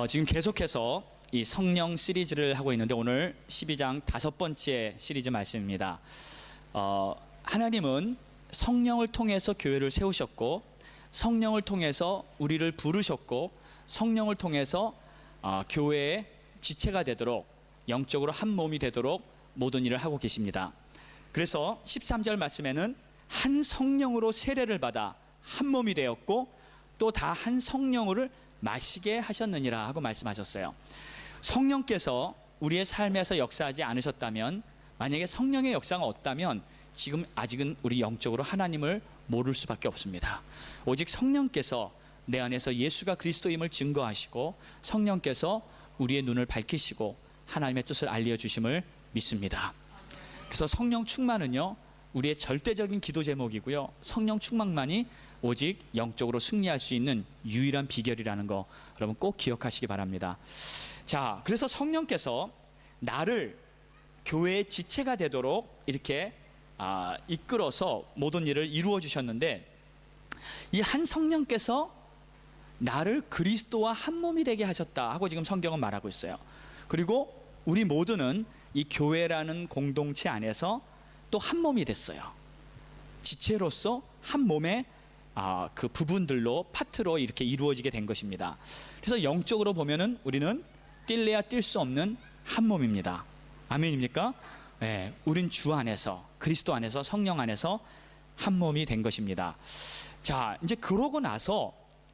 지금 계속해서 이 성령 시리즈를 하고 있는데 오늘 12장 5번째 시리즈 말씀입니다. 하나님은 성령을 통해서 교회를 세우셨고, 성령을 통해서 우리를 부르셨고, 성령을 통해서 교회의 지체가 되도록, 영적으로 한 몸이 되도록 모든 일을 하고 계십니다. 그래서 13절 말씀에는 한 성령으로 세례를 받아 한 몸이 되었고 또 다 한 성령을 마시게 하셨느니라 하고 말씀하셨어요. 성령께서 우리의 삶에서 역사하지 않으셨다면, 만약에 성령의 역사가 없다면 지금 아직은 우리 영적으로 하나님을 모를 수밖에 없습니다. 오직 성령께서 내 안에서 예수가 그리스도임을 증거하시고, 성령께서 우리의 눈을 밝히시고 하나님의 뜻을 알려주심을 믿습니다. 그래서 성령 충만은요, 우리의 절대적인 기도 제목이고요, 성령 충만만이 오직 영적으로 승리할 수 있는 유일한 비결이라는 거 여러분 꼭 기억하시기 바랍니다. 자, 그래서 성령께서 나를 교회의 지체가 되도록 이렇게 이끌어서 모든 일을 이루어 주셨는데, 이 한 성령께서 나를 그리스도와 한 몸이 되게 하셨다 하고 지금 성경은 말하고 있어요. 그리고 우리 모두는 이 교회라는 공동체 안에서 또 한 몸이 됐어요. 지체로서 한 몸의 그 부분들로, 파트로 이렇게 이루어지게 된 것입니다. 그래서 영적으로 보면은 우리는 뛸래야 뛸 수 없는 한 몸입니다. 아멘입니까? 네, 우린 주 안에서, 그리스도 안에서, 성령 안에서 한 몸이 된 것입니다. 자, 이제 그러고 나서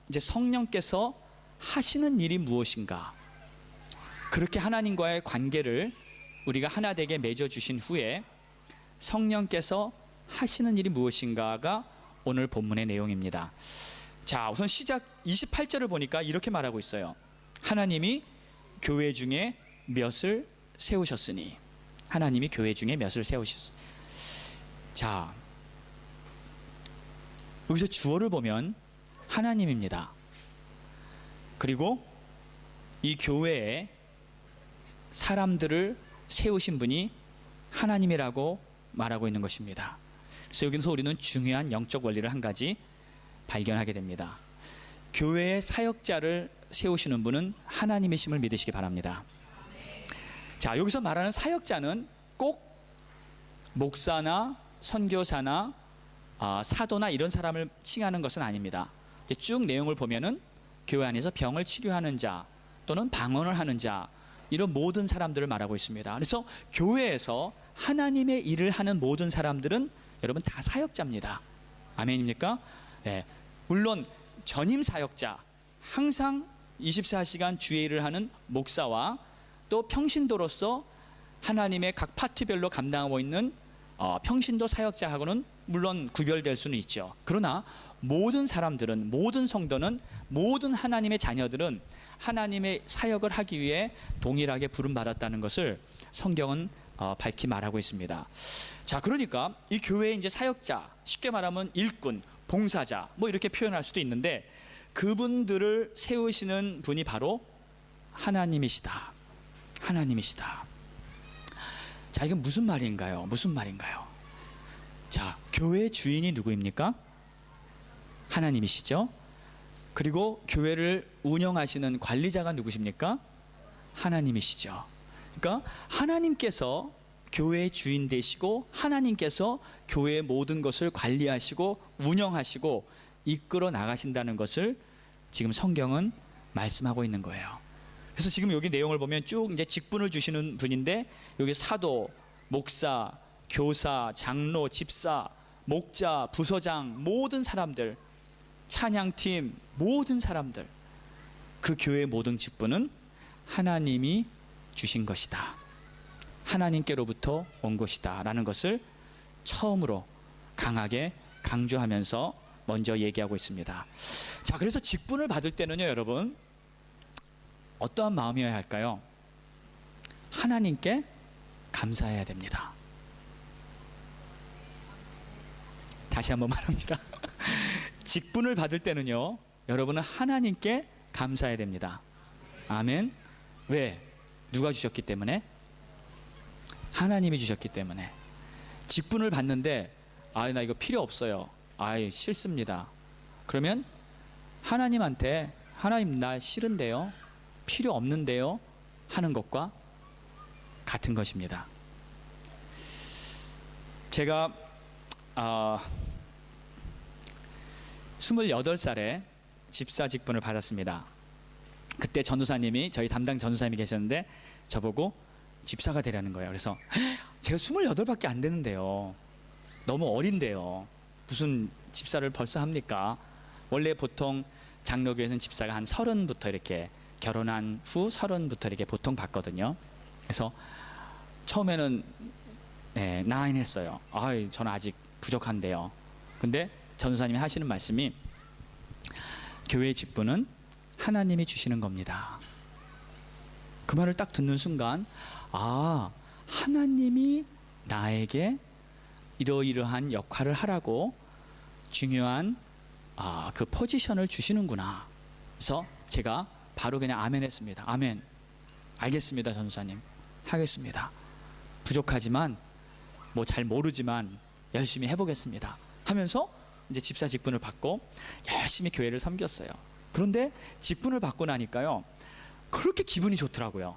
이제 성령께서 하시는 일이 무엇인가? 그렇게 하나님과의 관계를 우리가 하나 되게 맺어주신 후에 성령께서 하시는 일이 무엇인가가 오늘 본문의 내용입니다. 자, 우선 시작 28절을 보니까 이렇게 말하고 있어요. 하나님이 교회 중에 몇을 세우셨으니. 하나님이 교회 중에 몇을 세우셨으니. 자, 여기서 주어를 보면 하나님입니다. 그리고 이 교회에 사람들을 세우신 분이 하나님이라고 말하고 있는 것입니다. 그래서 여기서 우리는 중요한 영적 원리를 한 가지 발견하게 됩니다. 교회의 사역자를 세우시는 분은 하나님이심을 믿으시기 바랍니다. 자, 여기서 말하는 사역자는 꼭 목사나 선교사나 사도나 이런 사람을 칭하는 것은 아닙니다. 쭉 내용을 보면은 교회 안에서 병을 치료하는 자 또는 방언을 하는 자, 이런 모든 사람들을 말하고 있습니다. 그래서 교회에서 하나님의 일을 하는 모든 사람들은 여러분 다 사역자입니다. 아멘입니까? 네. 물론 전임 사역자, 항상 24시간 주의 일을 하는 목사와 또 평신도로서 하나님의 각 파트별로 감당하고 있는 평신도 사역자하고는 물론 구별될 수는 있죠. 그러나 모든 사람들은, 모든 성도는, 모든 하나님의 자녀들은 하나님의 사역을 하기 위해 동일하게 부름받았다는 것을 성경은 밝히 말하고 있습니다. 자, 그러니까 이 교회의 이제 사역자, 쉽게 말하면 일꾼, 봉사자, 뭐 이렇게 표현할 수도 있는데, 그분들을 세우시는 분이 바로 하나님이시다. 하나님이시다. 자, 이건 무슨 말인가요? 무슨 말인가요? 자, 교회의 주인이 누구입니까? 하나님이시죠. 그리고 교회를 운영하시는 관리자가 누구십니까? 하나님이시죠. 그러니까 하나님께서 교회의 주인 되시고, 하나님께서 교회의 모든 것을 관리하시고 운영하시고 이끌어 나가신다는 것을 지금 성경은 말씀하고 있는 거예요. 그래서 지금 여기 내용을 보면 쭉 이제 직분을 주시는 분인데, 여기 사도, 목사, 교사, 장로, 집사, 목자, 부서장, 모든 사람들, 찬양팀, 모든 사람들, 그 교회의 모든 직분은 하나님이 주신 것이다. 하나님께로부터 온 것이다 라는 것을 처음으로 강하게 강조하면서 먼저 얘기하고 있습니다. 자, 그래서 직분을 받을 때는요, 여러분 어떠한 마음이어야 할까요? 하나님께 감사해야 됩니다. 다시 한번 말합니다. 직분을 받을 때는요, 여러분은 하나님께 감사해야 됩니다. 아멘. 왜? 누가 주셨기 때문에? 하나님이 주셨기 때문에. 직분을 받는데 나 이거 필요 없어요, 싫습니다, 그러면 하나님한테, 하나님 나 싫은데요, 필요 없는데요 하는 것과 같은 것입니다. 제가 28살에 집사 직분을 받았습니다. 그때 전도사님이, 저희 담당 전도사님이 계셨는데 저보고 집사가 되라는 거예요. 그래서 제가 28밖에 안 되는데요, 너무 어린데요, 무슨 집사를 벌써 합니까? 원래 보통 장로교에서는 집사가 한 30부터 이렇게, 결혼한 후 30부터 이렇게 보통 받거든요. 그래서 처음에는 나인 했어요. 저는 아직 부족한데요. 근데 전도사님이 하시는 말씀이, 교회의 직분은 하나님이 주시는 겁니다. 그 말을 딱 듣는 순간, 하나님이 나에게 이러이러한 역할을 하라고 중요한 그 포지션을 주시는구나. 그래서 제가 바로 그냥 아멘 했습니다. 아멘, 알겠습니다 전도사님, 하겠습니다. 부족하지만 뭐 잘 모르지만 열심히 해보겠습니다 하면서 이제 집사 직분을 받고 열심히 교회를 섬겼어요. 그런데 직분을 받고 나니까요, 그렇게 기분이 좋더라고요.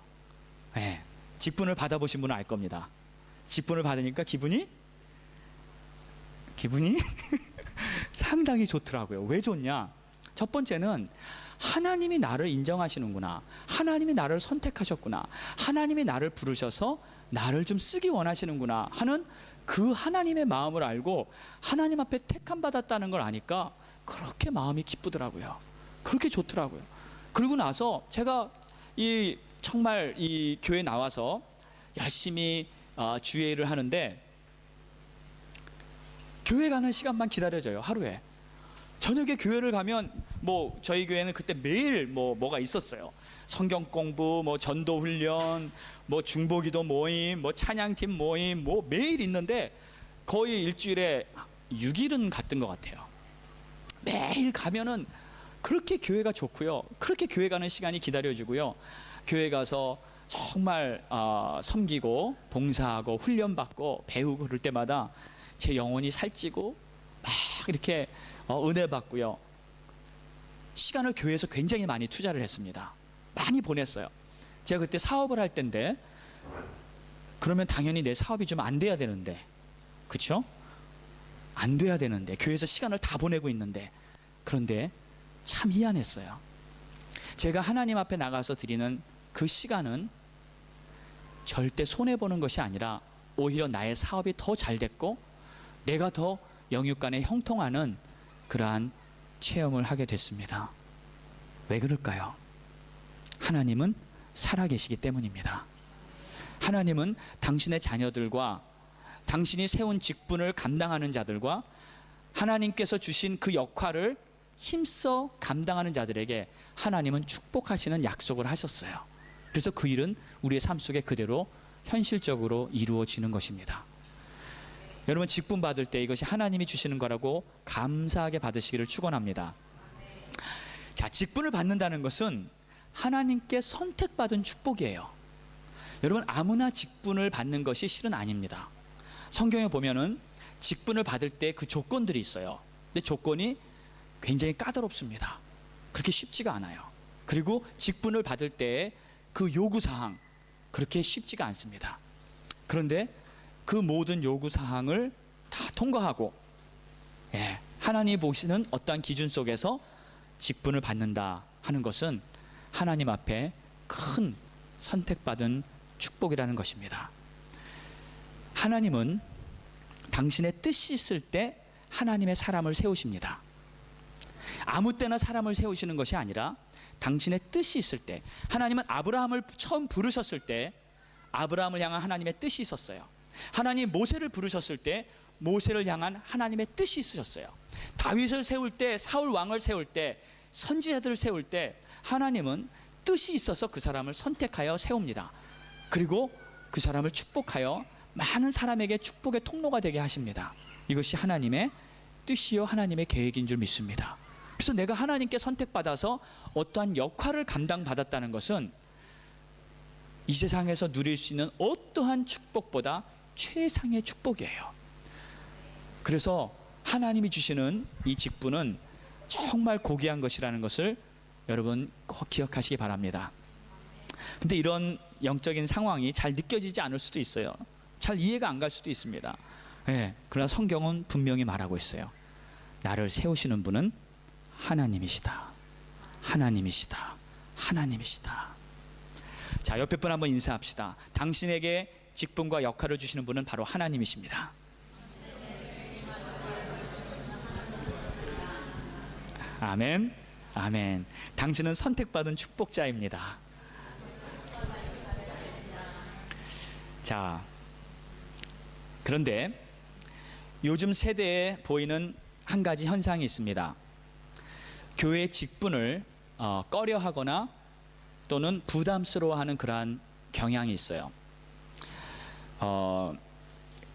직분을 받아보신 분은 알 겁니다. 직분을 받으니까 기분이 상당히 좋더라고요. 왜 좋냐? 첫 번째는 하나님이 나를 인정하시는구나, 하나님이 나를 선택하셨구나, 하나님이 나를 부르셔서 나를 좀 쓰기 원하시는구나 하는 그 하나님의 마음을 알고 하나님 앞에 택함 받았다는 걸 아니까 그렇게 마음이 기쁘더라고요. 그렇게 좋더라고요. 그리고 나서 제가 정말 이 교회 나와서 열심히 주일을 하는데, 교회 가는 시간만 기다려져요. 하루에 저녁에 교회를 가면, 뭐 저희 교회는 그때 매일 뭐가 있었어요. 성경 공부, 뭐 전도 훈련, 뭐 중보기도 모임, 뭐 찬양팀 모임, 뭐 매일 있는데 거의 일주일에 6일은 갔던 것 같아요. 매일 가면은 그렇게 교회가 좋고요, 그렇게 교회 가는 시간이 기다려지고요, 교회 가서 정말 섬기고 봉사하고 훈련받고 배우고 그럴 때마다 제 영혼이 살찌고 막 이렇게 은혜 받고요, 시간을 교회에서 굉장히 많이 투자를 했습니다. 많이 보냈어요. 제가 그때 사업을 할 때인데, 그러면 당연히 내 사업이 좀 안 돼야 되는데, 그렇죠? 안 돼야 되는데 교회에서 시간을 다 보내고 있는데, 그런데 참 희한했어요. 제가 하나님 앞에 나가서 드리는 그 시간은 절대 손해보는 것이 아니라 오히려 나의 사업이 더 잘 됐고 내가 더 영육간에 형통하는 그러한 체험을 하게 됐습니다. 왜 그럴까요? 하나님은 살아계시기 때문입니다. 하나님은 당신의 자녀들과 당신이 세운 직분을 감당하는 자들과 하나님께서 주신 그 역할을 힘써 감당하는 자들에게 하나님은 축복하시는 약속을 하셨어요. 그래서 그 일은 우리의 삶 속에 그대로 현실적으로 이루어지는 것입니다. 여러분, 직분 받을 때 이것이 하나님이 주시는 거라고 감사하게 받으시기를 축원합니다. 자, 직분을 받는다는 것은 하나님께 선택받은 축복이에요. 여러분, 아무나 직분을 받는 것이 실은 아닙니다. 성경에 보면은 직분을 받을 때 그 조건들이 있어요. 근데 조건이 굉장히 까다롭습니다. 그렇게 쉽지가 않아요. 그리고 직분을 받을 때 그 요구사항, 그렇게 쉽지가 않습니다. 그런데 그 모든 요구사항을 다 통과하고 하나님이 보시는 어떠한 기준 속에서 직분을 받는다 하는 것은 하나님 앞에 큰 선택받은 축복이라는 것입니다. 하나님은 당신의 뜻이 있을 때 하나님의 사람을 세우십니다. 아무 때나 사람을 세우시는 것이 아니라 당신의 뜻이 있을 때, 하나님은 아브라함을 처음 부르셨을 때 아브라함을 향한 하나님의 뜻이 있었어요. 하나님 모세를 부르셨을 때 모세를 향한 하나님의 뜻이 있으셨어요. 다윗을 세울 때, 사울 왕을 세울 때, 선지자들을 세울 때 하나님은 뜻이 있어서 그 사람을 선택하여 세웁니다. 그리고 그 사람을 축복하여 많은 사람에게 축복의 통로가 되게 하십니다. 이것이 하나님의 뜻이요 하나님의 계획인 줄 믿습니다. 그래서 내가 하나님께 선택받아서 어떠한 역할을 감당받았다는 것은 이 세상에서 누릴 수 있는 어떠한 축복보다 최상의 축복이에요. 그래서 하나님이 주시는 이 직분은 정말 고귀한 것이라는 것을 여러분 꼭 기억하시기 바랍니다. 근데 이런 영적인 상황이 잘 느껴지지 않을 수도 있어요. 잘 이해가 안 갈 수도 있습니다. 예, 그러나 성경은 분명히 말하고 있어요. 나를 세우시는 분은 하나님이시다. 하나님이시다. 하나님이시다. 자, 옆에 분 한번 인사합시다. 당신에게 직분과 역할을 주시는 분은 바로 하나님이십니다. 아멘. 아멘. 당신은 선택받은 축복자입니다. 자, 그런데 요즘 세대에 보이는 한 가지 현상이 있습니다. 교회 직분을 꺼려하거나 또는 부담스러워하는 그러한 경향이 있어요.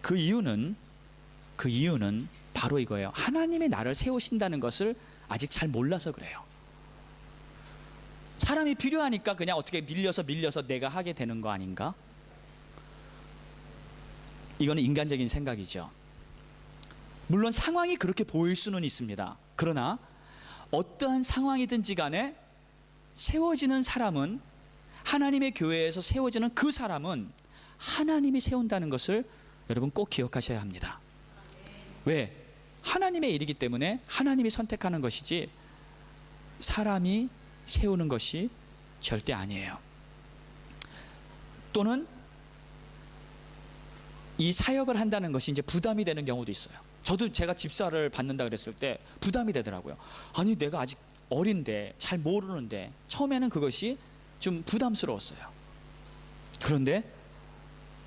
그 이유는 바로 이거예요. 하나님이 나를 세우신다는 것을 아직 잘 몰라서 그래요. 사람이 필요하니까 그냥 어떻게 밀려서 내가 하게 되는 거 아닌가? 이거는 인간적인 생각이죠. 물론 상황이 그렇게 보일 수는 있습니다. 그러나 어떠한 상황이든지 간에 세워지는 사람은, 하나님의 교회에서 세워지는 그 사람은 하나님이 세운다는 것을 여러분 꼭 기억하셔야 합니다. 왜? 하나님의 일이기 때문에 하나님이 선택하는 것이지 사람이 세우는 것이 절대 아니에요. 또는 이 사역을 한다는 것이 이제 부담이 되는 경우도 있어요. 저도 제가 집사를 받는다 그랬을 때 부담이 되더라고요. 아니, 내가 아직 어린데 잘 모르는데, 처음에는 그것이 좀 부담스러웠어요. 그런데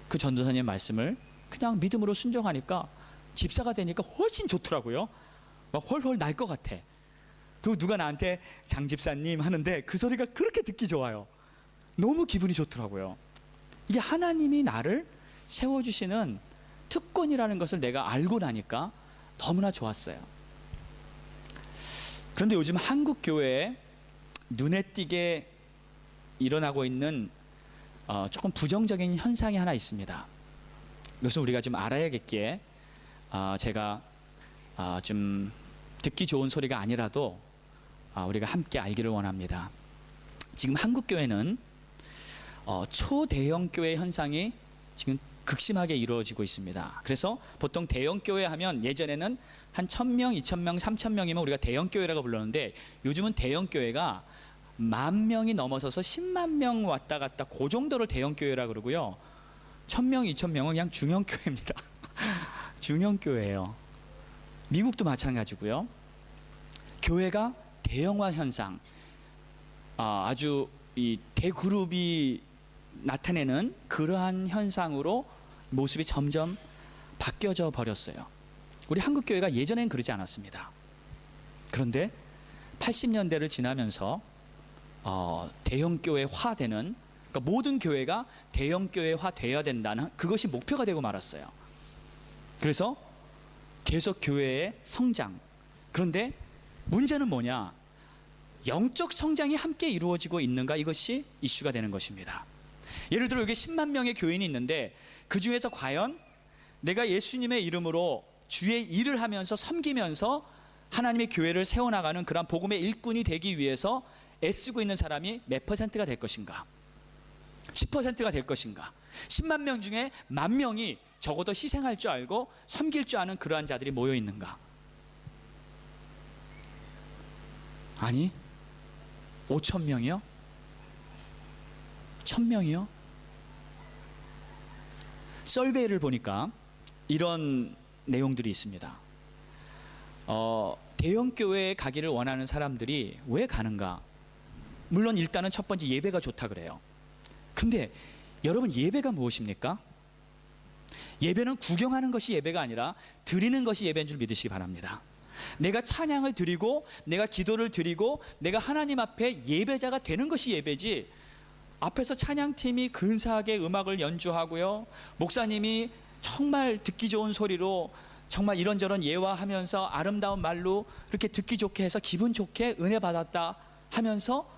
그 전도사님 말씀을 그냥 믿음으로 순종하니까 집사가 되니까 훨씬 좋더라고요. 막 헐헐 날 것 같아. 그리고 누가 나한테 장 집사님 하는데 그 소리가 그렇게 듣기 좋아요. 너무 기분이 좋더라고요. 이게 하나님이 나를 세워주시는 특권이라는 것을 내가 알고 나니까 너무나 좋았어요. 그런데 요즘 한국 교회에 눈에 띄게 일어나고 있는 조금 부정적인 현상이 하나 있습니다. 이것은 우리가 좀 알아야겠기에 제가 좀 듣기 좋은 소리가 아니라도 우리가 함께 알기를 원합니다. 지금 한국 교회는 초대형 교회 현상이 지금 극심하게 이루어지고 있습니다. 그래서 보통 대형 교회 하면 예전에는 한 1000명, 2000명, 3000명이면 우리가 대형 교회라고 불렀는데 요즘은 대형 교회가 10,000명이 넘어서서 10만 명 왔다 갔다 그 정도를 대형 교회라고 그러고요. 1000명, 2000명은 그냥 중형 교회입니다. 중형 교회예요. 미국도 마찬가지고요. 교회가 대형화 현상, 아주 이 대그룹이 나타내는 그러한 현상으로 모습이 점점 바뀌어져 버렸어요. 우리 한국 교회가 예전엔 그러지 않았습니다. 그런데 80년대를 지나면서 대형 교회화되는, 그러니까 모든 교회가 대형 교회화 되어야 된다는 그것이 목표가 되고 말았어요. 그래서 계속 교회의 성장. 그런데 문제는 뭐냐? 영적 성장이 함께 이루어지고 있는가? 이것이 이슈가 되는 것입니다. 예를 들어 여기 10만 명의 교인이 있는데 그 중에서 과연 내가 예수님의 이름으로 주의 일을 하면서 섬기면서 하나님의 교회를 세워나가는 그런 복음의 일꾼이 되기 위해서 애쓰고 있는 사람이 몇 퍼센트가 될 것인가? 10%가 될 것인가? 10만 명 중에 10,000명이 적어도 희생할 줄 알고 섬길 줄 아는 그러한 자들이 모여 있는가? 아니, 5,000명이요? 1,000명이요? 설베이를 보니까 이런 내용들이 있습니다. 대형 교회에 가기를 원하는 사람들이 왜 가는가? 물론 일단은 첫 번째 예배가 좋다 그래요. 근데 여러분, 예배가 무엇입니까? 예배는 구경하는 것이 예배가 아니라 드리는 것이 예배인 줄 믿으시기 바랍니다. 내가 찬양을 드리고 내가 기도를 드리고 내가 하나님 앞에 예배자가 되는 것이 예배지, 앞에서 찬양팀이 근사하게 음악을 연주하고요, 목사님이 정말 듣기 좋은 소리로 정말 이런저런 예화하면서 아름다운 말로 이렇게 듣기 좋게 해서 기분 좋게 은혜 받았다 하면서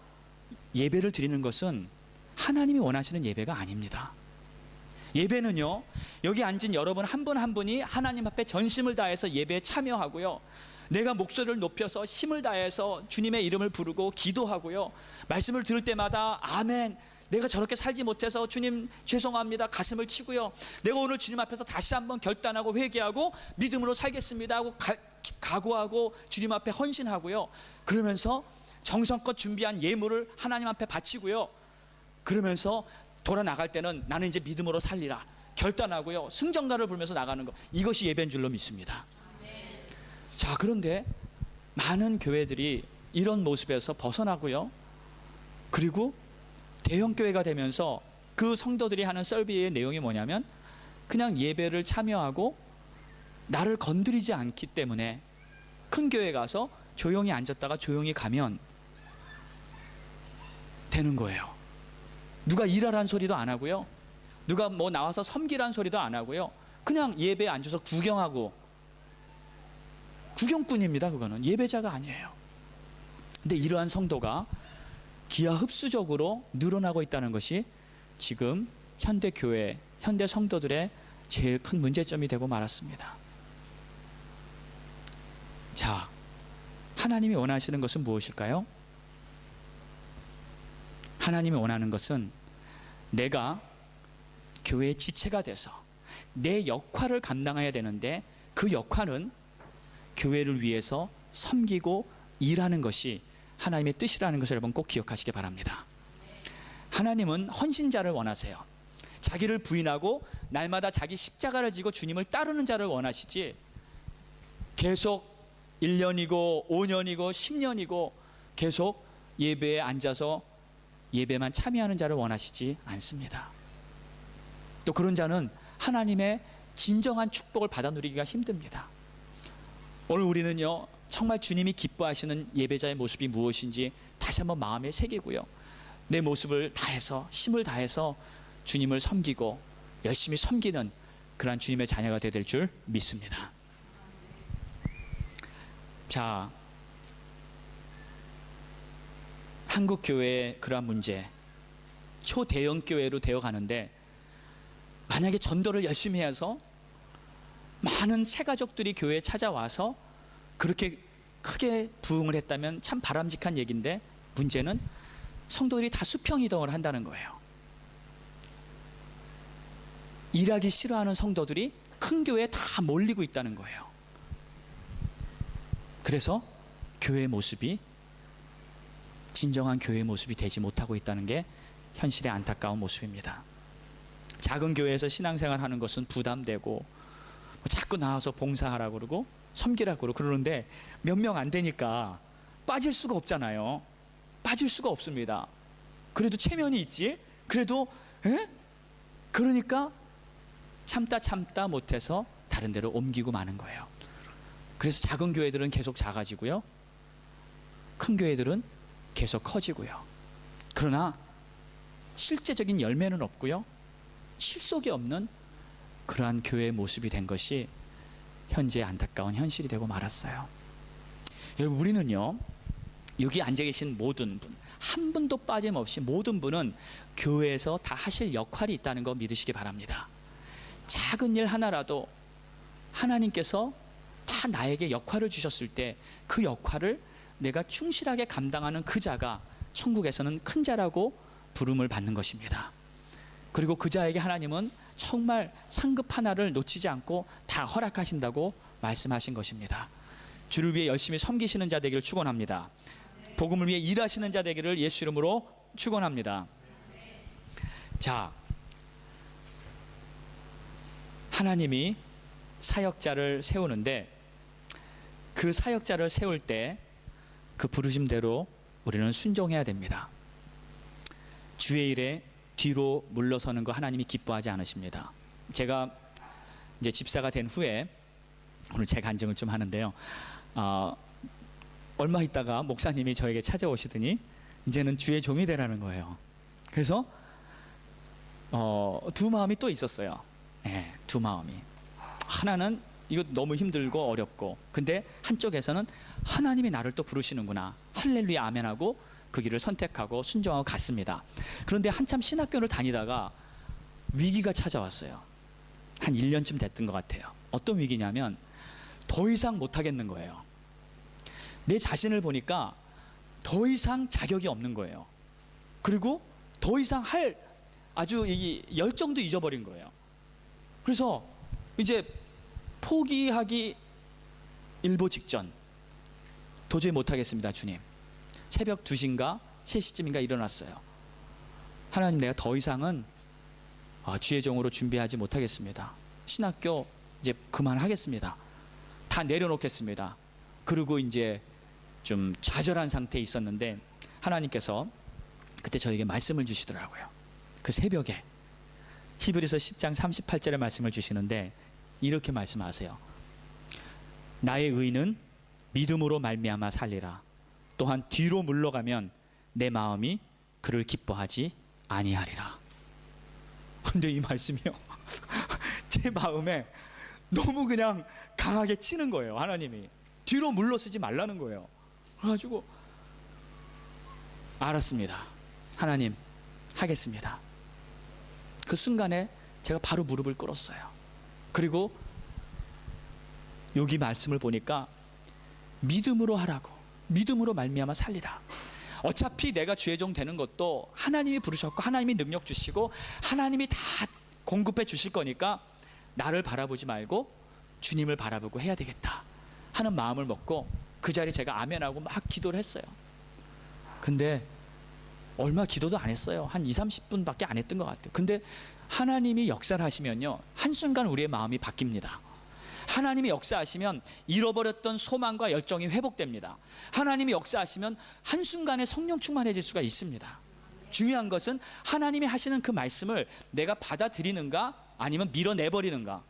예배를 드리는 것은 하나님이 원하시는 예배가 아닙니다. 예배는요, 여기 앉은 여러분 한 분 한 분이 하나님 앞에 전심을 다해서 예배에 참여하고요, 내가 목소리를 높여서 힘을 다해서 주님의 이름을 부르고 기도하고요, 말씀을 들을 때마다 아멘, 내가 저렇게 살지 못해서 주님 죄송합니다 가슴을 치고요, 내가 오늘 주님 앞에서 다시 한번 결단하고 회개하고 믿음으로 살겠습니다 하고 각오하고 주님 앞에 헌신하고요, 그러면서 정성껏 준비한 예물을 하나님 앞에 바치고요, 그러면서 돌아 나갈 때는 나는 이제 믿음으로 살리라 결단하고요, 승전가를 부르면서 나가는 것, 이것이 예배인 줄로 믿습니다. 자, 그런데 많은 교회들이 이런 모습에서 벗어나고요, 그리고 대형 교회가 되면서 그 성도들이 하는 설비의 내용이 뭐냐면 그냥 예배를 참여하고 나를 건드리지 않기 때문에 큰 교회 가서 조용히 앉았다가 조용히 가면 되는 거예요. 누가 일하라는 소리도 안 하고요, 누가 뭐 나와서 섬기라는 소리도 안 하고요, 그냥 예배에 앉아서 구경하고, 구경꾼입니다. 그거는 예배자가 아니에요. 근데 이러한 성도가 기하급수적으로 늘어나고 있다는 것이 지금 현대 교회, 현대 성도들의 제일 큰 문제점이 되고 말았습니다. 자, 하나님이 원하시는 것은 무엇일까요? 하나님이 원하는 것은 내가 교회의 지체가 돼서 내 역할을 감당해야 되는데, 그 역할은 교회를 위해서 섬기고 일하는 것이 하나님의 뜻이라는 것을 여러분 꼭 기억하시기 바랍니다. 하나님은 헌신자를 원하세요. 자기를 부인하고 날마다 자기 십자가를 지고 주님을 따르는 자를 원하시지, 계속 1년이고 5년이고 10년이고 계속 예배에 앉아서 예배만 참여하는 자를 원하시지 않습니다. 또 그런 자는 하나님의 진정한 축복을 받아 누리기가 힘듭니다. 오늘 우리는요, 정말 주님이 기뻐하시는 예배자의 모습이 무엇인지 다시 한번 마음에 새기고요, 내 모습을 다해서 힘을 다해서 주님을 섬기고 열심히 섬기는 그러한 주님의 자녀가 되어야 될 줄 믿습니다. 자, 한국 교회의 그러한 문제, 초대형 교회로 되어가는데 만약에 전도를 열심히 해서 많은 새가족들이 교회에 찾아와서 그렇게 크게 부흥을 했다면 참 바람직한 얘기인데, 문제는 성도들이 다 수평이동을 한다는 거예요. 일하기 싫어하는 성도들이 큰 교회에 다 몰리고 있다는 거예요. 그래서 교회의 모습이 진정한 교회의 모습이 되지 못하고 있다는 게 현실의 안타까운 모습입니다. 작은 교회에서 신앙생활 하는 것은 부담되고 자꾸 나와서 봉사하라고 그러고 섬기라고 그러는데 몇 명 안 되니까 빠질 수가 없잖아요. 빠질 수가 없습니다. 그래도 체면이 있지. 그래도 그러니까 참다 못해서 다른 데로 옮기고 마는 거예요. 그래서 작은 교회들은 계속 작아지고요, 큰 교회들은 계속 커지고요. 그러나 실제적인 열매는 없고요, 실속이 없는 그러한 교회의 모습이 된 것이 현재 안타까운 현실이 되고 말았어요. 여러분, 우리는요, 여기 앉아 계신 모든 분, 한 분도 빠짐없이 모든 분은 교회에서 다 하실 역할이 있다는 거 믿으시기 바랍니다. 작은 일 하나라도 하나님께서 다 나에게 역할을 주셨을 때 그 역할을 내가 충실하게 감당하는 그 자가 천국에서는 큰 자라고 부름을 받는 것입니다. 그리고 그 자에게 하나님은 정말 상급 하나를 놓치지 않고 다 허락하신다고 말씀하신 것입니다. 주를 위해 열심히 섬기시는 자 되기를 축원합니다. 복음을 위해 일하시는 자 되기를 예수 이름으로 축원합니다. 자, 하나님이 사역자를 세우는데 그 사역자를 세울 때 그 부르심대로 우리는 순종해야 됩니다. 주의 일에 뒤로 물러서는 거 하나님이 기뻐하지 않으십니다. 제가 이제 집사가 된 후에 오늘 제 간증을 좀 하는데요, 얼마 있다가 목사님이 저에게 찾아오시더니 이제는 주의 종이 되라는 거예요. 그래서 두 마음이 또 있었어요. 네, 두 마음이. 하나는 이거 너무 힘들고 어렵고, 근데 한쪽에서는 하나님이 나를 또 부르시는구나, 할렐루야 아멘하고 그 길을 선택하고 순종하고 갔습니다. 그런데 한참 신학교를 다니다가 위기가 찾아왔어요. 한 1년쯤 됐던 것 같아요. 어떤 위기냐면 더 이상 못하겠는 거예요. 내 자신을 보니까 더 이상 자격이 없는 거예요. 그리고 더 이상 할 아주 이 열정도 잊어버린 거예요. 그래서 이제 포기하기 일보 직전, 도저히 못하겠습니다 주님. 새벽 2시인가 3시쯤인가 일어났어요. 하나님, 내가 더 이상은 주의 종으로 준비하지 못하겠습니다. 신학교 이제 그만하겠습니다. 다 내려놓겠습니다. 그리고 이제 좀 좌절한 상태에 있었는데 하나님께서 그때 저에게 말씀을 주시더라고요. 그 새벽에 히브리서 10장 38절의 말씀을 주시는데 이렇게 말씀하세요. 나의 의는 믿음으로 말미암아 살리라. 또한 뒤로 물러가면 내 마음이 그를 기뻐하지 아니하리라. 근데 이 말씀이요 제 마음에 너무 그냥 강하게 치는 거예요. 하나님이 뒤로 물러서지 말라는 거예요. 그래가지고 알았습니다. 하나님, 하겠습니다. 그 순간에 제가 바로 무릎을 꿇었어요. 그리고 여기 말씀을 보니까 믿음으로 하라고, 믿음으로 말미암아 살리라. 어차피 내가 주의 종 되는 것도 하나님이 부르셨고 하나님이 능력 주시고 하나님이 다 공급해 주실 거니까 나를 바라보지 말고 주님을 바라보고 해야 되겠다 하는 마음을 먹고 그 자리에 제가 아멘하고 막 기도를 했어요. 근데 얼마 기도도 안 했어요. 한 20-30분밖에 안 했던 것 같아요. 근데 하나님이 역사를 하시면요, 한순간 우리의 마음이 바뀝니다. 하나님이 역사하시면 잃어버렸던 소망과 열정이 회복됩니다. 하나님이 역사하시면 한순간에 성령 충만해질 수가 있습니다. 중요한 것은 하나님이 하시는 그 말씀을 내가 받아들이는가 아니면 밀어내버리는가.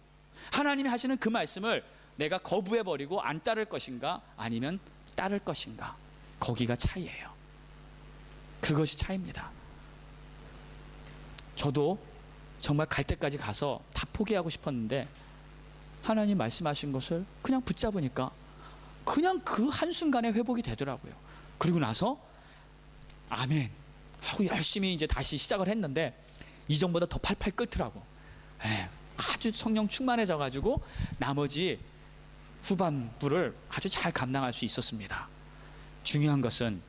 하나님이 하시는 그 말씀을 내가 거부해버리고 안 따를 것인가 아니면 따를 것인가. 거기가 차이예요. 그것이 차이입니다. 저도 정말 갈 때까지 가서 다 포기하고 싶었는데 하나님 말씀하신 것을 그냥 붙잡으니까 그냥 그 한순간에 회복이 되더라고요. 그리고 나서 아멘 하고 열심히 이제 다시 시작을 했는데 이전보다 더 팔팔 끓더라고. 아주 성령 충만해져 가지고 나머지 후반부를 아주 잘 감당할 수 있었습니다. 중요한 것은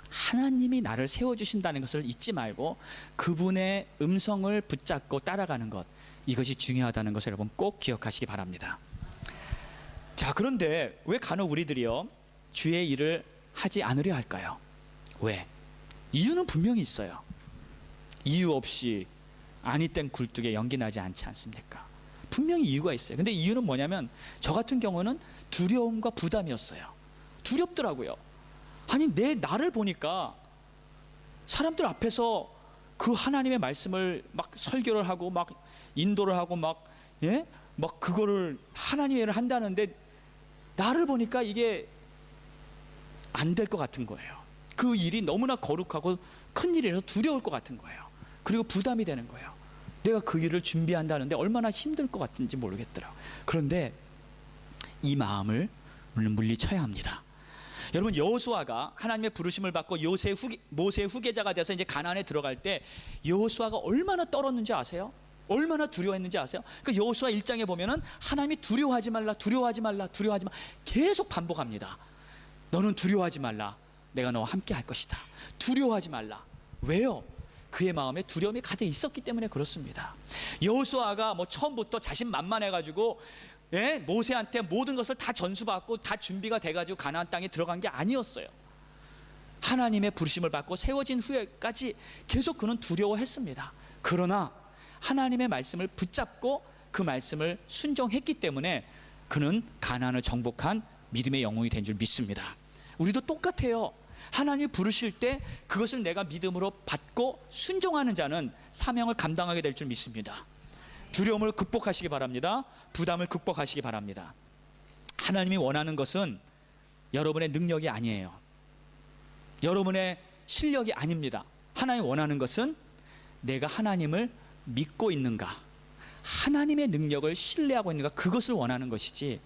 하나님이 나를 세워주신다는 것을 잊지 말고 그분의 음성을 붙잡고 따라가는 것, 이것이 중요하다는 것을 여러분 꼭 기억하시기 바랍니다. 자, 그런데 왜 간혹 우리들이요 주의 일을 하지 않으려 할까요? 왜? 이유는 분명히 있어요. 이유 없이 아니 땐 굴뚝에 연기 나지 않지 않습니까? 분명히 이유가 있어요. 근데 이유는 뭐냐면 저 같은 경우는 두려움과 부담이었어요. 두렵더라고요. 아니 나를 보니까 사람들 앞에서 그 하나님의 말씀을 막 설교를 하고 막 인도를 하고 막 그거를 하나님의 일을 한다는데 나를 보니까 이게 안 될 것 같은 거예요. 그 일이 너무나 거룩하고 큰 일이라서 두려울 것 같은 거예요. 그리고 부담이 되는 거예요. 내가 그 일을 준비한다는데 얼마나 힘들 것 같은지 모르겠더라고요. 그런데 이 마음을 물리쳐야 합니다. 여러분, 여호수아가 하나님의 부르심을 받고 모세의 후계자가 돼서 이제 가나안에 들어갈 때 여호수아가 얼마나 떨었는지 아세요? 얼마나 두려워했는지 아세요? 그 여호수아 1장에 보면은 하나님이 두려워하지 말라, 두려워하지 말라, 두려워하지 말라 계속 반복합니다. 너는 두려워하지 말라, 내가 너와 함께 할 것이다. 두려워하지 말라. 왜요? 그의 마음에 두려움이 가득 있었기 때문에 그렇습니다. 여호수아가 처음부터 자신만만해가지고 모세한테 모든 것을 다 전수받고 다 준비가 돼가지고 가나안 땅에 들어간 게 아니었어요. 하나님의 부르심을 받고 세워진 후에까지 계속 그는 두려워했습니다. 그러나 하나님의 말씀을 붙잡고 그 말씀을 순종했기 때문에 그는 가나안을 정복한 믿음의 영웅이 된 줄 믿습니다. 우리도 똑같아요. 하나님이 부르실 때 그것을 내가 믿음으로 받고 순종하는 자는 사명을 감당하게 될 줄 믿습니다. 두려움을 극복하시기 바랍니다. 부담을 극복하시기 바랍니다. 하나님이 원하는 것은 여러분의 능력이 아니에요. 여러분의 실력이 아닙니다. 하나님이 원하는 것은 내가 하나님을 믿고 있는가, 하나님의 능력을 신뢰하고 있는가, 그것을 원하는 것이지,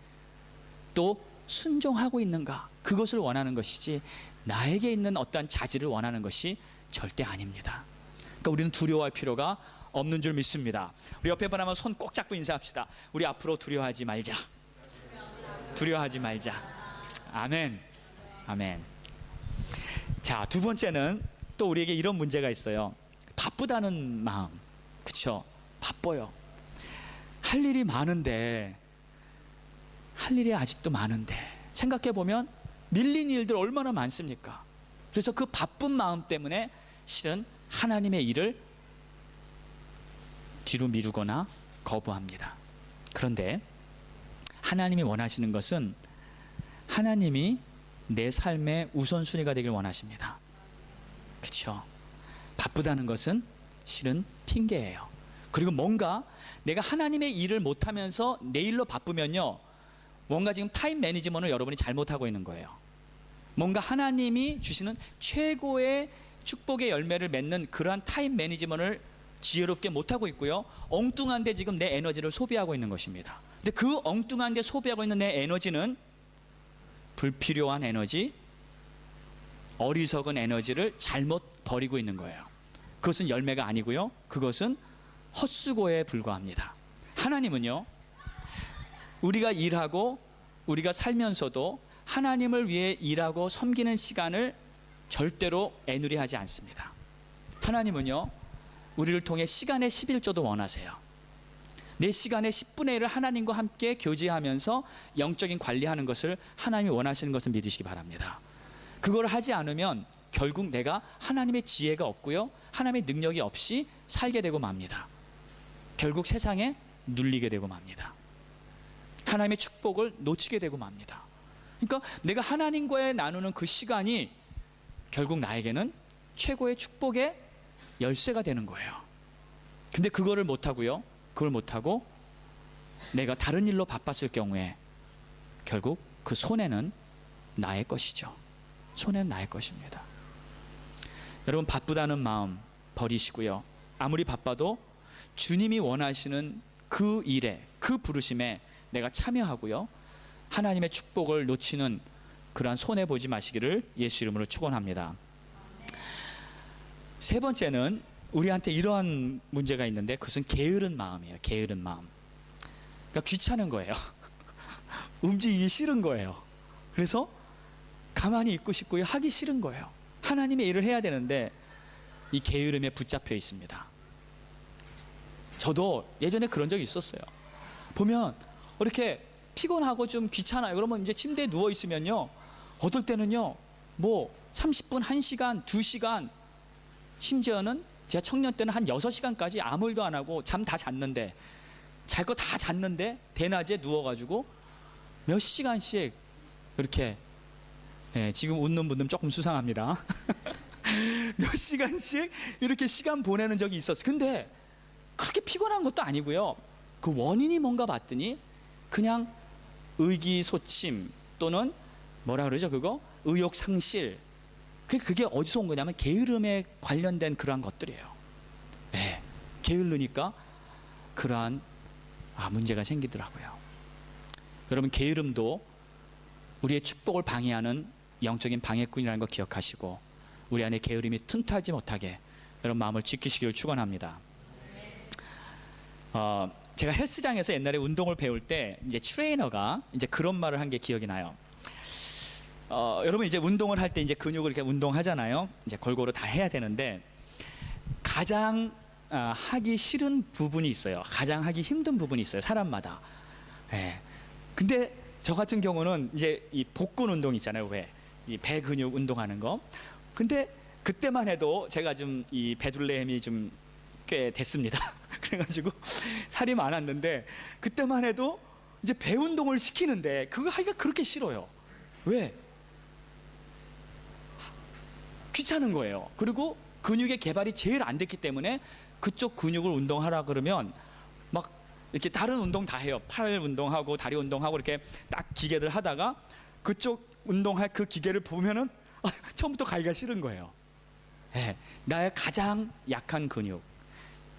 또 순종하고 있는가, 그것을 원하는 것이지 나에게 있는 어떠한 자질을 원하는 것이 절대 아닙니다. 그러니까 우리는 두려워할 필요가 없는 줄 믿습니다. 우리 옆에 분 한번 손 꼭 잡고 인사합시다. 우리 앞으로 두려워하지 말자. 두려워하지 말자. 아멘. 아멘. 자, 두 번째는 또 우리에게 이런 문제가 있어요. 바쁘다는 마음, 그쵸? 바빠요. 할 일이 많은데, 할 일이 아직도 많은데, 생각해보면 밀린 일들 얼마나 많습니까? 그래서 그 바쁜 마음 때문에 실은 하나님의 일을 뒤로 미루거나 거부합니다. 그런데 하나님이 원하시는 것은 하나님이 내 삶의 우선순위가 되길 원하십니다. 그렇죠? 바쁘다는 것은 실은 핑계예요. 그리고 뭔가 내가 하나님의 일을 못하면서 내 일로 바쁘면요, 뭔가 지금 타임 매니지먼트를 여러분이 잘못하고 있는 거예요. 뭔가 하나님이 주시는 최고의 축복의 열매를 맺는 그러한 타임 매니지먼트를 지혜롭게 못하고 있고요, 엉뚱한데 지금 내 에너지를 소비하고 있는 것입니다. 근데 그 엉뚱한데 소비하고 있는 내 에너지는 불필요한 에너지, 어리석은 에너지를 잘못 버리고 있는 거예요. 그것은 열매가 아니고요, 그것은 헛수고에 불과합니다. 하나님은요, 우리가 일하고 우리가 살면서도 하나님을 위해 일하고 섬기는 시간을 절대로 애누리 하지 않습니다. 하나님은요, 우리를 통해 시간의 11조도 원하세요. 내 시간의 10분의 1을 하나님과 함께 교제하면서 영적인 관리하는 것을 하나님이 원하시는 것을 믿으시기 바랍니다. 그걸 하지 않으면 결국 내가 하나님의 지혜가 없고요, 하나님의 능력이 없이 살게 되고 맙니다. 결국 세상에 눌리게 되고 맙니다. 하나님의 축복을 놓치게 되고 맙니다. 그러니까 내가 하나님과의 나누는 그 시간이 결국 나에게는 최고의 축복의 열쇠가 되는 거예요. 근데 그거를 못하고요, 그걸 못하고 내가 다른 일로 바빴을 경우에 결국 그 손해는 나의 것이죠. 손해는 나의 것입니다. 여러분, 바쁘다는 마음 버리시고요, 아무리 바빠도 주님이 원하시는 그 일에, 그 부르심에 내가 참여하고요, 하나님의 축복을 놓치는 그러한 손해보지 마시기를 예수 이름으로 축원합니다. 세 번째는 우리한테 이러한 문제가 있는데, 그것은 게으른 마음이에요. 게으른 마음. 그러니까 귀찮은 거예요. 움직이기 싫은 거예요. 그래서 가만히 있고 싶고요, 하기 싫은 거예요. 하나님의 일을 해야 되는데 이 게으름에 붙잡혀 있습니다. 저도 예전에 그런 적이 있었어요. 보면 이렇게 피곤하고 좀 귀찮아요. 그러면 이제 침대에 누워 있으면요, 어떨 때는요, 뭐 30분, 1시간, 2시간, 심지어는 제가 청년 때는 한 6시간까지 아무 일도 안 하고 잠 다 잤는데, 잘 거 다 잤는데 대낮에 누워가지고 몇 시간씩 이렇게, 지금 웃는 분들 조금 수상합니다. 몇 시간씩 이렇게 시간 보내는 적이 있었어요. 근데 그렇게 피곤한 것도 아니고요, 그 원인이 뭔가 봤더니 그냥 의기소침 또는 뭐라 그러죠, 그거? 의욕상실. 그게 어디서 온 거냐면 게으름에 관련된 그러한 것들이에요. 게으르니까 그러한 문제가 생기더라고요. 여러분, 게으름도 우리의 축복을 방해하는 영적인 방해꾼이라는 거 기억하시고, 우리 안에 게으름이 튼튼하지 못하게 여러분 마음을 지키시기를 축원합니다. 제가 헬스장에서 옛날에 운동을 배울 때 이제 트레이너가 이제 그런 말을 한 게 기억이 나요. 여러분, 이제 운동을 할 때 이제 근육을 이렇게 운동하잖아요. 이제 골고루 다 해야 되는데 가장 하기 싫은 부분이 있어요. 가장 하기 힘든 부분이 있어요, 사람마다. 근데 저 같은 경우는 이제 이 복근 운동 있잖아요, 왜? 이 배 근육 운동하는 거. 근데 그때만 해도 제가 좀 이 배둘레임이 좀 꽤 됐습니다. 그래가지고 살이 많았는데, 그때만 해도 이제 배 운동을 시키는데 그거 하기가 그렇게 싫어요. 왜? 귀찮은 거예요. 그리고 근육의 개발이 제일 안 됐기 때문에 그쪽 근육을 운동하라 그러면 막 이렇게 다른 운동 다 해요. 팔 운동하고 다리 운동하고 이렇게 딱 기계들 하다가 그쪽 운동할 그 기계를 보면은 처음부터 가기가 싫은 거예요. 나의 가장 약한 근육,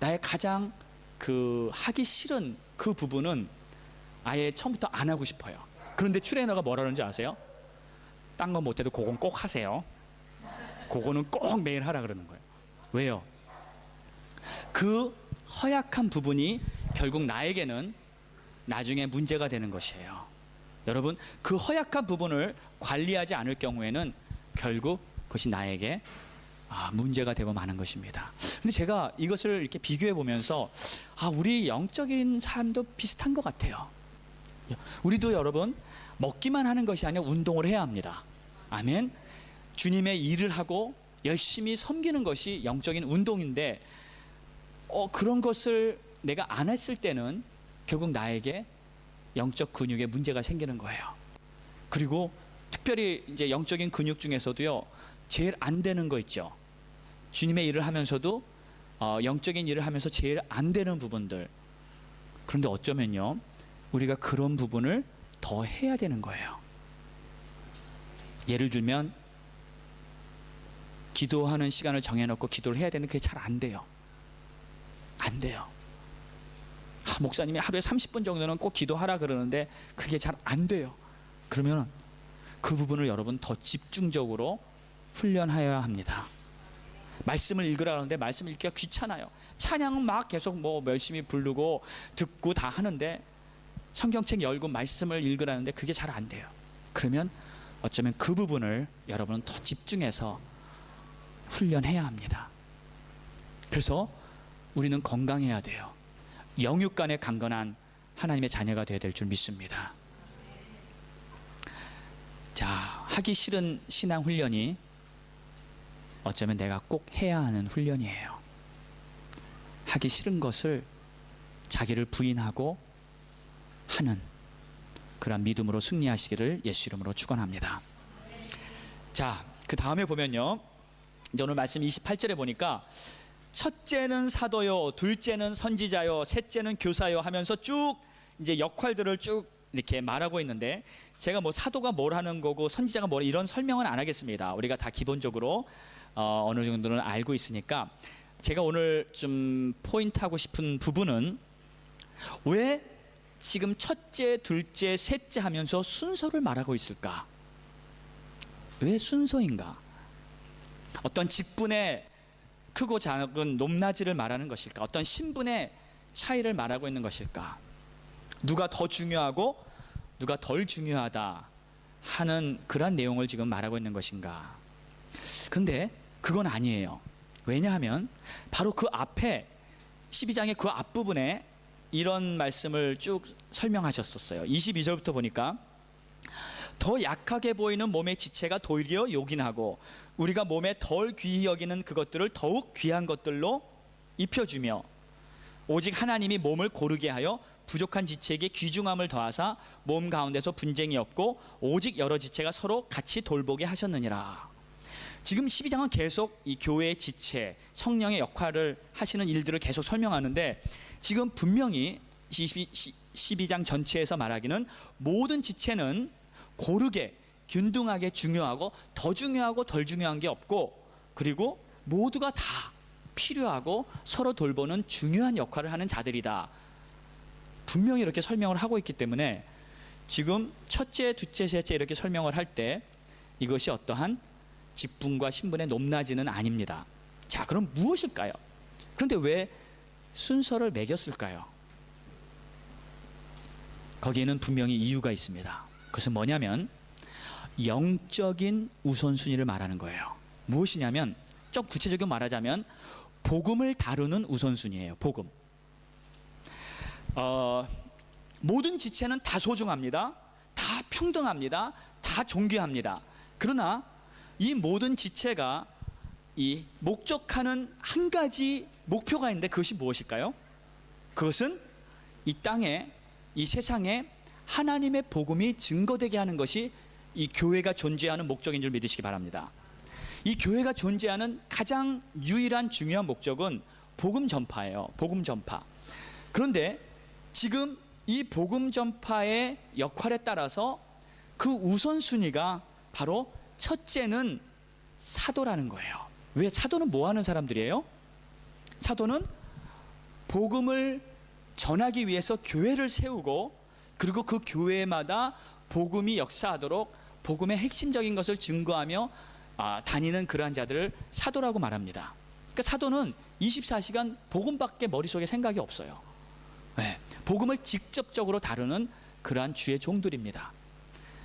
나의 가장 그 하기 싫은 그 부분은 아예 처음부터 안 하고 싶어요. 그런데 트레이너가 뭐라 그러는지 아세요? 딴 건 못해도 그건 꼭 하세요. 그거는 꼭 매일 하라 그러는 거예요. 왜요? 그 허약한 부분이 결국 나에게는 나중에 문제가 되는 것이에요. 여러분, 그 허약한 부분을 관리하지 않을 경우에는 결국 그것이 나에게 문제가 되고 마는 것입니다. 근데 제가 이것을 이렇게 비교해 보면서 우리 영적인 삶도 비슷한 것 같아요. 우리도 여러분 먹기만 하는 것이 아니라 운동을 해야 합니다. 아멘. 주님의 일을 하고 열심히 섬기는 것이 영적인 운동인데 그런 것을 내가 안 했을 때는 결국 나에게 영적 근육에 문제가 생기는 거예요. 그리고 특별히 이제 영적인 근육 중에서도요, 제일 안 되는 거 있죠. 주님의 일을 하면서도 영적인 일을 하면서 제일 안 되는 부분들. 그런데 어쩌면요, 우리가 그런 부분을 더 해야 되는 거예요. 예를 들면 기도하는 시간을 정해놓고 기도를 해야 되는데 그게 잘 안 돼요. 안 돼요. 목사님이 하루에 30분 정도는 꼭 기도하라 그러는데 그게 잘 안 돼요. 그러면 그 부분을 여러분 더 집중적으로 훈련하여야 합니다. 말씀을 읽으라 하는데 말씀 읽기가 귀찮아요. 찬양은 막 계속 열심히 부르고 듣고 다 하는데 성경책 열고 말씀을 읽으라는데 그게 잘 안 돼요. 그러면 어쩌면 그 부분을 여러분은 더 집중해서 훈련해야 합니다. 그래서 우리는 건강해야 돼요. 영육간에 강건한 하나님의 자녀가 되어야 될 줄 믿습니다. 자, 하기 싫은 신앙 훈련이 어쩌면 내가 꼭 해야 하는 훈련이에요. 하기 싫은 것을 자기를 부인하고 하는 그런 믿음으로 승리하시기를 예수 이름으로 축원합니다. 자, 그 다음에 보면요, 이제 오늘 말씀 28절에 보니까 첫째는 사도요, 둘째는 선지자요, 셋째는 교사요 하면서 쭉 이제 역할들을 쭉 이렇게 말하고 있는데, 제가 사도가 뭘 하는 거고 선지자가 뭘 이런 설명은 안 하겠습니다. 우리가 다 기본적으로 어느 정도는 알고 있으니까. 제가 오늘 좀 포인트하고 싶은 부분은 왜 지금 첫째, 둘째, 셋째 하면서 순서를 말하고 있을까? 왜 순서인가? 어떤 직분의 크고 작은 높낮이를 말하는 것일까? 어떤 신분의 차이를 말하고 있는 것일까? 누가 더 중요하고 누가 덜 중요하다 하는 그런 내용을 지금 말하고 있는 것인가? 근데 그건 아니에요. 왜냐하면 바로 그 앞에 12장의 그 앞부분에 이런 말씀을 쭉 설명하셨었어요. 22절부터 보니까 더 약하게 보이는 몸의 지체가 도리어 요긴하고 우리가 몸에 덜 귀히 여기는 그것들을 더욱 귀한 것들로 입혀주며 오직 하나님이 몸을 고르게 하여 부족한 지체에게 귀중함을 더하사 몸 가운데서 분쟁이 없고 오직 여러 지체가 서로 같이 돌보게 하셨느니라. 지금 12장은 계속 이 교회의 지체, 성령의 역할을 하시는 일들을 계속 설명하는데, 지금 분명히 12장 전체에서 말하기는 모든 지체는 고르게 균등하게 중요하고 더 중요하고 덜 중요한 게 없고, 그리고 모두가 다 필요하고 서로 돌보는 중요한 역할을 하는 자들이다. 분명히 이렇게 설명을 하고 있기 때문에 지금 첫째, 둘째, 셋째 이렇게 설명을 할 때 이것이 어떠한 직분과 신분의 높낮이는 아닙니다. 자, 그럼 무엇일까요? 그런데 왜 순서를 매겼을까요? 거기에는 분명히 이유가 있습니다. 그것은 뭐냐면 영적인 우선순위를 말하는 거예요. 무엇이냐면 좀 구체적으로 말하자면 복음을 다루는 우선순위예요. 복음. 모든 지체는 다 소중합니다. 다 평등합니다. 다 존귀합니다. 그러나 이 모든 지체가 이 목적하는 한 가지 목표가 있는데 그것이 무엇일까요? 그것은 이 땅에, 이 세상에 하나님의 복음이 증거되게 하는 것이 이 교회가 존재하는 목적인 줄 믿으시기 바랍니다. 이 교회가 존재하는 가장 유일한 중요한 목적은 복음 전파예요. 복음 전파. 그런데 지금 이 복음 전파의 역할에 따라서 그 우선순위가 바로 첫째는 사도라는 거예요. 왜? 사도는 뭐 하는 사람들이에요? 사도는 복음을 전하기 위해서 교회를 세우고, 그리고 그 교회마다 복음이 역사하도록 복음의 핵심적인 것을 증거하며 다니는 그러한 자들을 사도라고 말합니다. 그러니까 사도는 24시간 복음밖에 머릿속에 생각이 없어요. 네, 복음을 직접적으로 다루는 그러한 주의 종들입니다.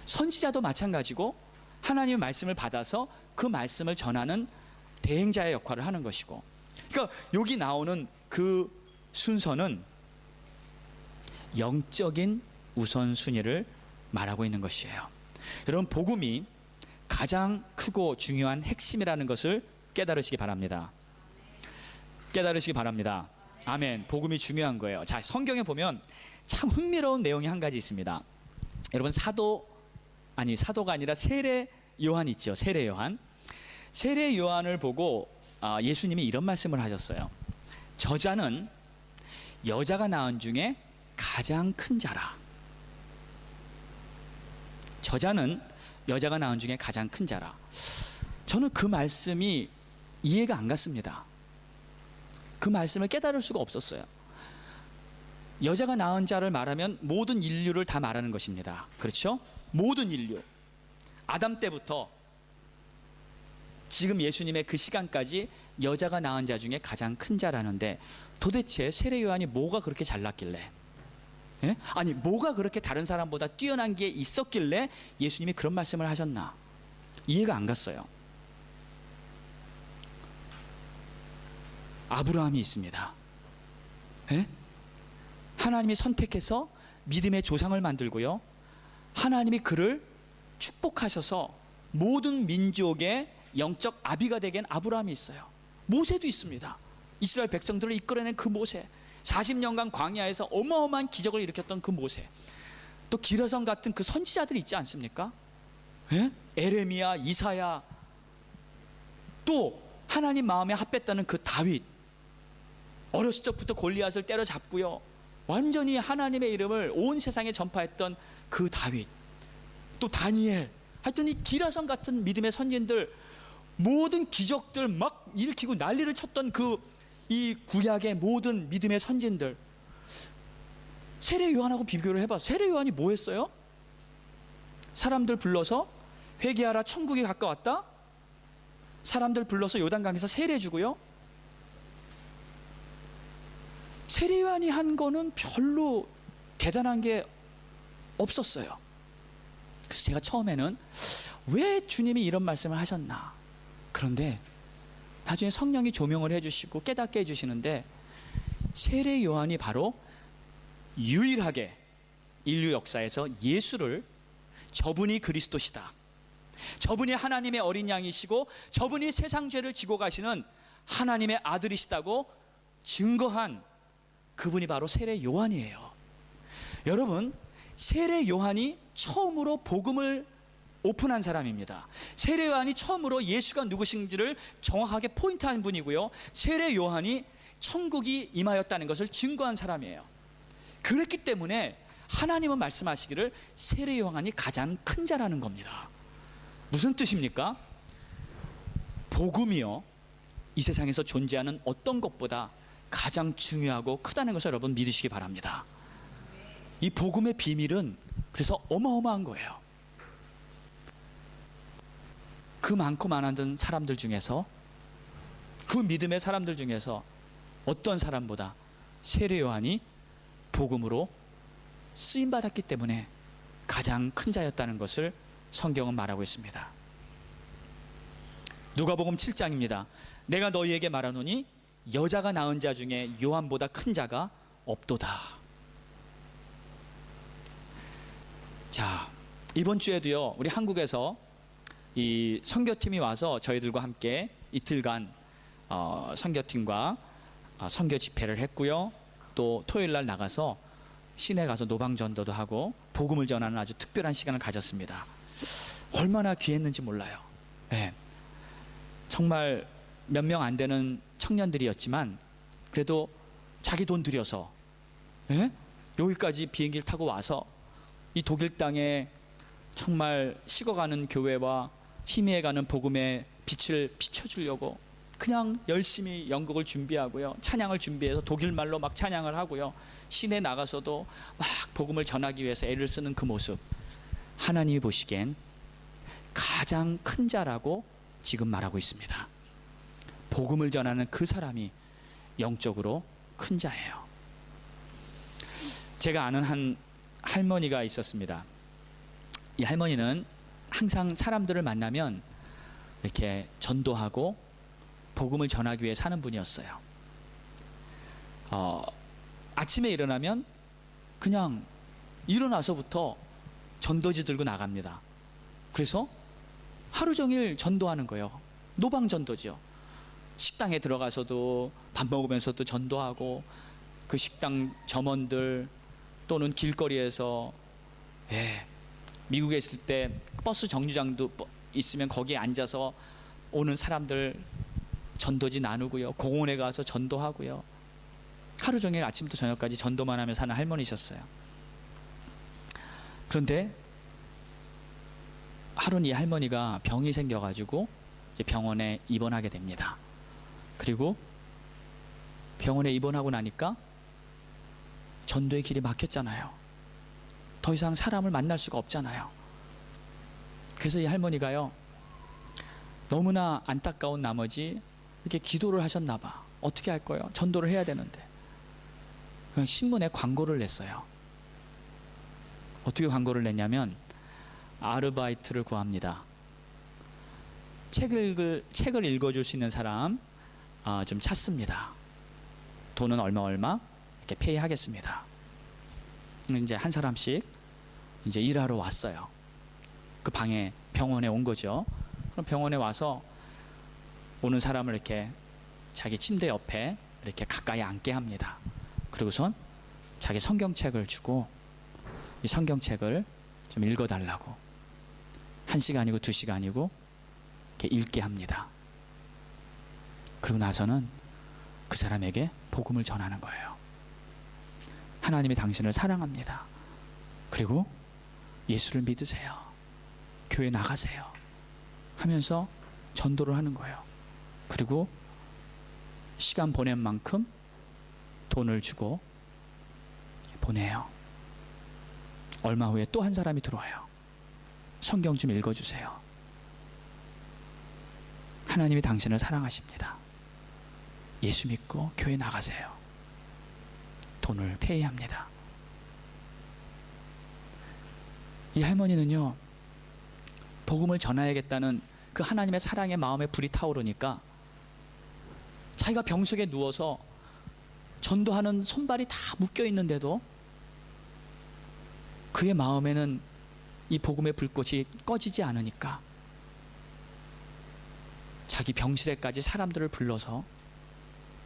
선지자도 마찬가지고 하나님의 말씀을 받아서 그 말씀을 전하는 대행자의 역할을 하는 것이고, 그러니까 여기 나오는 그 순서는 영적인 우선순위를 말하고 있는 것이에요. 여러분, 복음이 가장 크고 중요한 핵심이라는 것을 깨달으시기 바랍니다. 깨달으시기 바랍니다. 아멘. 복음이 중요한 거예요. 자, 성경에 보면 참 흥미로운 내용이 한 가지 있습니다. 여러분, 사도가 아니라 세례 요한 있죠. 세례 요한. 세례 요한을 보고 예수님이 이런 말씀을 하셨어요. 저자는 여자가 낳은 중에 가장 큰 자라. 저자는 여자가 낳은 중에 가장 큰 자라. 저는 그 말씀이 이해가 안 갔습니다. 그 말씀을 깨달을 수가 없었어요. 여자가 낳은 자를 말하면 모든 인류를 다 말하는 것입니다. 그렇죠? 모든 인류. 아담 때부터 지금 예수님의 그 시간까지 여자가 낳은 자 중에 가장 큰 자라는데, 도대체 세례 요한이 뭐가 그렇게 잘났길래, 예? 아니 뭐가 그렇게 다른 사람보다 뛰어난 게 있었길래 예수님이 그런 말씀을 하셨나, 이해가 안 갔어요. 아브라함이 있습니다. 예? 하나님이 선택해서 믿음의 조상을 만들고요, 하나님이 그를 축복하셔서 모든 민족의 영적 아비가 되게 한 아브라함이 있어요. 모세도 있습니다. 이스라엘 백성들을 이끌어낸 그 모세, 40년간 광야에서 어마어마한 기적을 일으켰던 그 모세, 또 기라성 같은 그 선지자들이 있지 않습니까? 예? 에레미야, 이사야, 또 하나님 마음에 합했다는 그 다윗, 어렸을 적부터 골리앗을 때려잡고요, 완전히 하나님의 이름을 온 세상에 전파했던 그 다윗, 또 다니엘, 하여튼 이 기라성 같은 믿음의 선진들, 모든 기적들 막 일으키고 난리를 쳤던 이 구약의 모든 믿음의 선진들, 세례 요한하고 비교를 해봐. 세례 요한이 뭐 했어요? 사람들 불러서 회개하라, 천국이 가까웠다. 사람들 불러서 요단강에서 세례 주고요. 세례 요한이 한 거는 별로 대단한 게 없었어요. 그래서 제가 처음에는 왜 주님이 이런 말씀을 하셨나. 그런데 나중에 성령이 조명을 해주시고 깨닫게 해주시는데, 세례 요한이 바로 유일하게 인류 역사에서 예수를, 저분이 그리스도시다, 저분이 하나님의 어린 양이시고 저분이 세상 죄를 지고 가시는 하나님의 아들이시다고 증거한 그분이 바로 세례 요한이에요. 여러분, 세례 요한이 처음으로 복음을 오픈한 사람입니다. 세례 요한이 처음으로 예수가 누구신지를 정확하게 포인트한 분이고요, 세례 요한이 천국이 임하였다는 것을 증거한 사람이에요. 그렇기 때문에 하나님은 말씀하시기를 세례 요한이 가장 큰 자라는 겁니다. 무슨 뜻입니까? 복음이요, 이 세상에서 존재하는 어떤 것보다 가장 중요하고 크다는 것을 여러분 믿으시기 바랍니다. 이 복음의 비밀은 그래서 어마어마한 거예요. 그 많고 많은 사람들 중에서, 그 믿음의 사람들 중에서 어떤 사람보다 세례 요한이 복음으로 쓰임받았기 때문에 가장 큰 자였다는 것을 성경은 말하고 있습니다. 누가복음 7장입니다. 내가 너희에게 말하노니 여자가 낳은 자 중에 요한보다 큰 자가 없도다. 자, 이번 주에도요, 우리 한국에서 이 선교팀이 와서 저희들과 함께 이틀간 선교팀과 선교 집회를 했고요, 또 토요일 날 나가서 시내 가서 노방전도도 하고 복음을 전하는 아주 특별한 시간을 가졌습니다. 얼마나 귀했는지 몰라요. 네. 정말 몇 명 안 되는 청년들이었지만 그래도 자기 돈 들여서, 네? 여기까지 비행기를 타고 와서 이 독일 땅에 정말 식어가는 교회와 희미해가는 복음의 빛을 비춰주려고 그냥 열심히 연극을 준비하고요, 찬양을 준비해서 독일말로 막 찬양을 하고요, 시내 나가서도 막 복음을 전하기 위해서 애를 쓰는 그 모습, 하나님이 보시기엔 가장 큰 자라고 지금 말하고 있습니다. 복음을 전하는 그 사람이 영적으로 큰 자예요. 제가 아는 한 할머니가 있었습니다. 이 할머니는 항상 사람들을 만나면 이렇게 전도하고 복음을 전하기 위해 사는 분이었어요. 아침에 일어나면 그냥 일어나서부터 전도지 들고 나갑니다. 그래서 하루 종일 전도하는 거예요. 노방 전도죠. 식당에 들어가서도 밥 먹으면서도 전도하고, 그 식당 점원들 또는 길거리에서, 미국에 있을 때 버스 정류장도 있으면 거기에 앉아서 오는 사람들 전도지 나누고요, 공원에 가서 전도하고요. 하루 종일 아침부터 저녁까지 전도만 하며 사는 할머니셨어요. 그런데 하루는 이 할머니가 병이 생겨가지고 이제 병원에 입원하게 됩니다. 그리고 병원에 입원하고 나니까 전도의 길이 막혔잖아요. 더 이상 사람을 만날 수가 없잖아요. 그래서 이 할머니가요, 너무나 안타까운 나머지 이렇게 기도를 하셨나 봐. 어떻게 할 거예요? 전도를 해야 되는데. 그냥 신문에 광고를 냈어요. 어떻게 광고를 냈냐면, 아르바이트를 구합니다. 책을 읽어줄 수 있는 사람 좀 찾습니다. 돈은 얼마 이렇게 페이하겠습니다. 이제 한 사람씩 이제 일하러 왔어요. 그 방에, 병원에 온 거죠. 그럼 병원에 와서 오는 사람을 이렇게 자기 침대 옆에 이렇게 가까이 앉게 합니다. 그리고선 자기 성경책을 주고 이 성경책을 좀 읽어달라고, 1시간이고 2시간이고 이렇게 읽게 합니다. 그리고 나서는 그 사람에게 복음을 전하는 거예요. 하나님이 당신을 사랑합니다. 그리고 예수를 믿으세요. 교회 나가세요. 하면서 전도를 하는 거예요. 그리고 시간 보낸 만큼 돈을 주고 보내요. 얼마 후에 또 한 사람이 들어와요. 성경 좀 읽어주세요. 하나님이 당신을 사랑하십니다. 예수 믿고 교회 나가세요. 돈을 페이합니다. 이 할머니는요, 복음을 전해야겠다는 그 하나님의 사랑의 마음에 불이 타오르니까 자기가 병 속에 누워서 전도하는 손발이 다 묶여 있는데도 그의 마음에는 이 복음의 불꽃이 꺼지지 않으니까 자기 병실에까지 사람들을 불러서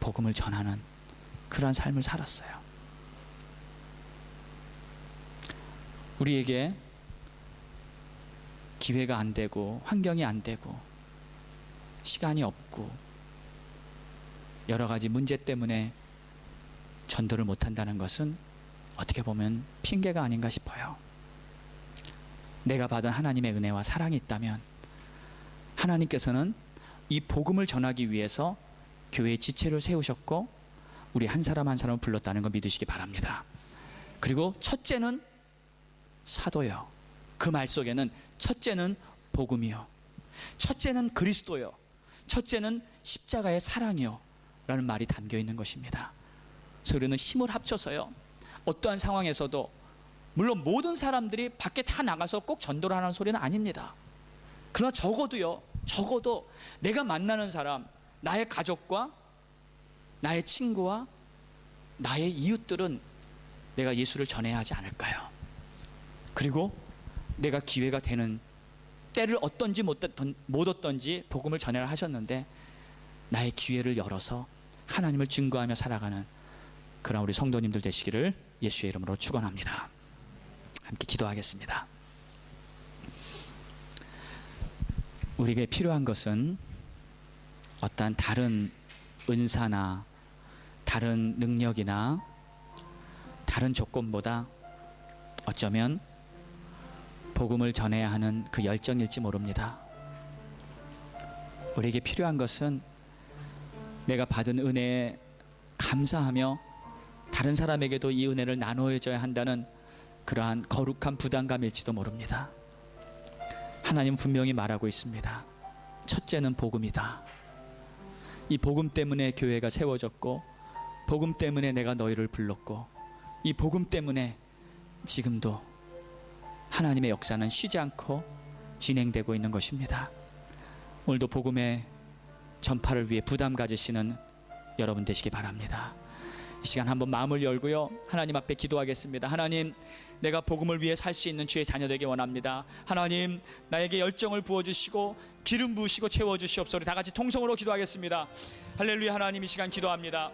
복음을 전하는 그러한 삶을 살았어요. 우리에게 기회가 안 되고 환경이 안 되고 시간이 없고 여러 가지 문제 때문에 전도를 못한다는 것은 어떻게 보면 핑계가 아닌가 싶어요. 내가 받은 하나님의 은혜와 사랑이 있다면 하나님께서는 이 복음을 전하기 위해서 교회의 지체를 세우셨고 우리 한 사람 한 사람을 불렀다는 걸 믿으시기 바랍니다. 그리고 첫째는 사도요. 그 말 속에는 첫째는 복음이요, 첫째는 그리스도요, 첫째는 십자가의 사랑이요 라는 말이 담겨 있는 것입니다. 그래서 우리는 힘을 합쳐서요, 어떠한 상황에서도, 물론 모든 사람들이 밖에 다 나가서 꼭 전도를 하는 소리는 아닙니다. 그러나 적어도 내가 만나는 사람, 나의 가족과 나의 친구와 나의 이웃들은 내가 예수를 전해야 하지 않을까요? 그리고 내가 기회가 되는 때를 얻던지 못 얻던지 복음을 전해라 하셨는데 나의 기회를 열어서 하나님을 증거하며 살아가는 그런 우리 성도님들 되시기를 예수의 이름으로 축원합니다. 함께 기도하겠습니다. 우리에게 필요한 것은 어떠한 다른 은사나 다른 능력이나 다른 조건보다 어쩌면 복음을 전해야 하는 그 열정일지 모릅니다. 우리에게 필요한 것은 내가 받은 은혜에 감사하며 다른 사람에게도 이 은혜를 나눠줘야 한다는 그러한 거룩한 부담감일지도 모릅니다. 하나님 분명히 말하고 있습니다. 첫째는 복음이다. 이 복음 때문에 교회가 세워졌고, 복음 때문에 내가 너희를 불렀고, 이 복음 때문에 지금도 하나님의 역사는 쉬지 않고 진행되고 있는 것입니다. 오늘도 복음의 전파를 위해 부담 가지시는 여러분 되시기 바랍니다. 이 시간 한번 마음을 열고요, 하나님 앞에 기도하겠습니다. 하나님, 내가 복음을 위해 살 수 있는 주의 자녀 되기 원합니다. 하나님, 나에게 열정을 부어주시고 기름 부으시고 채워주시옵소서. 우리 다 같이 통성으로 기도하겠습니다. 할렐루야. 하나님, 이 시간 기도합니다.